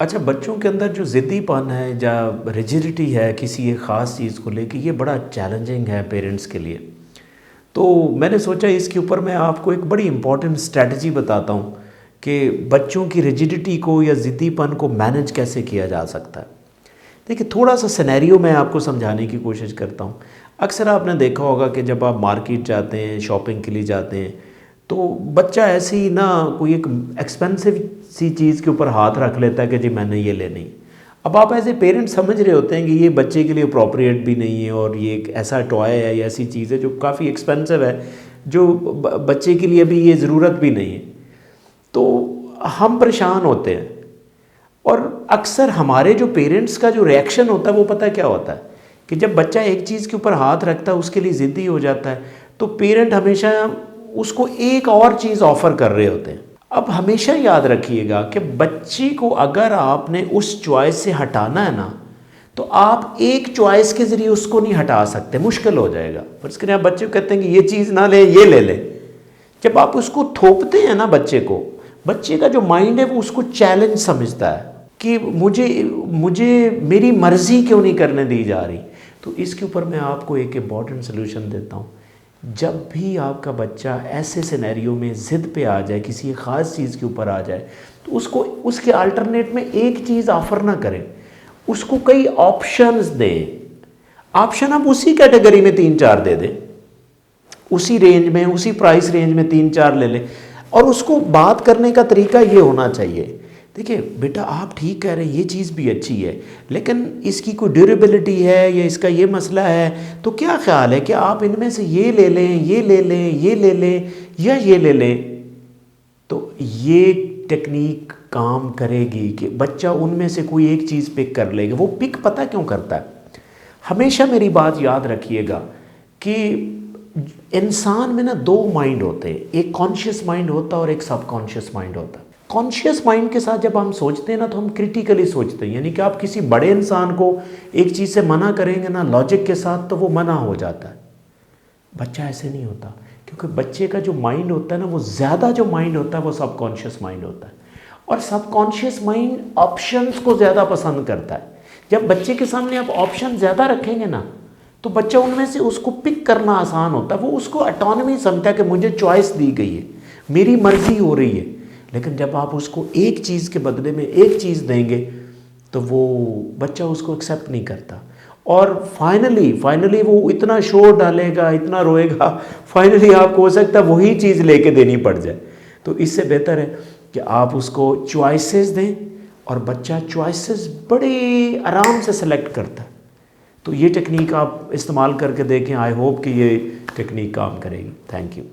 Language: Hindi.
अच्छा, बच्चों के अंदर जो ज़िद्दीपन है या रिजिडिटी है किसी एक ख़ास चीज़ को लेके, ये बड़ा चैलेंजिंग है पेरेंट्स के लिए। तो मैंने सोचा इसके ऊपर मैं आपको एक बड़ी इम्पॉर्टेंट स्ट्रैटेजी बताता हूँ कि बच्चों की रिजिडिटी को या ज़िद्दीपन को मैनेज कैसे किया जा सकता है। देखिए, थोड़ा सा सिनेरियो मैं आपको समझाने की कोशिश करता हूँ। अक्सर आपने देखा होगा कि जब आप मार्केट जाते हैं, शॉपिंग के लिए जाते हैं, तो बच्चा ऐसे ही ना कोई एक एक्सपेंसिव सी चीज़ के ऊपर हाथ रख लेता है कि जी मैंने ये लेनी। अब आप एज ए पेरेंट समझ रहे होते हैं कि ये बच्चे के लिए अप्रोप्रिएट भी नहीं है और ये एक ऐसा टॉय है या ऐसी चीज़ है जो काफ़ी एक्सपेंसिव है, जो बच्चे के लिए भी ये ज़रूरत भी नहीं है। तो हम परेशान होते हैं। और अक्सर हमारे जो पेरेंट्स का जो रिएक्शन होता है वो पता है क्या होता है कि जब बच्चा एक चीज़ के ऊपर हाथ रखता है, उसके लिए ज़िद्दी हो जाता है, तो पेरेंट हमेशा उसको एक और चीज़ ऑफ़र कर रहे होते हैं। अब हमेशा याद रखिएगा कि बच्चे को अगर आपने उस चॉइस से हटाना है ना, तो आप एक चॉइस के ज़रिए उसको नहीं हटा सकते, मुश्किल हो जाएगा। पर इसके लिए आप बच्चे को कहते हैं कि ये चीज़ ना ले, ये ले ले। जब आप उसको थोपते हैं ना बच्चे को, बच्चे का जो माइंड है वो उसको चैलेंज समझता है कि मुझे मुझे मेरी मर्ज़ी क्यों नहीं करने दी जा रही। तो इसके ऊपर मैं आपको एक इम्पॉर्टेंट सोल्यूशन देता हूँ। जब भी आपका बच्चा ऐसे सिनेरियो में ज़िद पे आ जाए, किसी ख़ास चीज़ के ऊपर आ जाए, तो उसको उसके अल्टरनेट में एक चीज़ ऑफ़र ना करें, उसको कई ऑप्शंस दें। ऑप्शन आप उसी कैटेगरी में 3-4 दे दें, उसी रेंज में, उसी प्राइस रेंज में 3-4 ले लें। और उसको बात करने का तरीका ये होना चाहिए, देखिए बेटा आप ठीक कह रहे हैं, ये चीज़ भी अच्छी है, लेकिन इसकी कोई ड्यूरेबिलिटी है या इसका ये मसला है, तो क्या ख्याल है कि आप इनमें से ये ले लें, ये ले लें, ये ले लें या ये ले लें। तो ये टेक्निक काम करेगी कि बच्चा उनमें से कोई एक चीज़ पिक कर लेगा। वो पिक पता क्यों करता है? हमेशा मेरी बात याद रखिएगा कि इंसान में ना दो माइंड होते हैं, एक कॉन्शियस माइंड होता है और एक सबकॉन्शियस माइंड होता है। कॉन्शियस माइंड के साथ जब हम सोचते हैं ना, तो हम क्रिटिकली सोचते हैं, यानी कि आप किसी बड़े इंसान को एक चीज़ से मना करेंगे ना लॉजिक के साथ, तो वो मना हो जाता है। बच्चा ऐसे नहीं होता, क्योंकि बच्चे का जो माइंड होता है ना, वो ज़्यादा जो माइंड होता है वो सबकॉन्शियस माइंड होता है। और सबकॉन्शियस माइंड ऑप्शंस को ज़्यादा पसंद करता है। जब बच्चे के सामने आप ऑप्शन ज़्यादा रखेंगे ना, तो बच्चा उनमें से उसको पिक करना आसान होता है। वो उसको ऑटोनॉमी समझता है कि मुझे चॉइस दी गई है, मेरी मर्जी हो रही है। लेकिन जब आप उसको एक चीज़ के बदले में एक चीज़ देंगे, तो वो बच्चा उसको एक्सेप्ट नहीं करता। और फाइनली वो इतना शोर डालेगा, इतना रोएगा, फाइनली आपको हो सकता है वही चीज़ लेके देनी पड़ जाए। तो इससे बेहतर है कि आप उसको चॉइसेस दें, और बच्चा चॉइसेस बड़े आराम से सेलेक्ट करता है। तो ये टेक्निक आप इस्तेमाल करके देखें। आई होप कि ये टेक्निक काम करेगी। Thank you.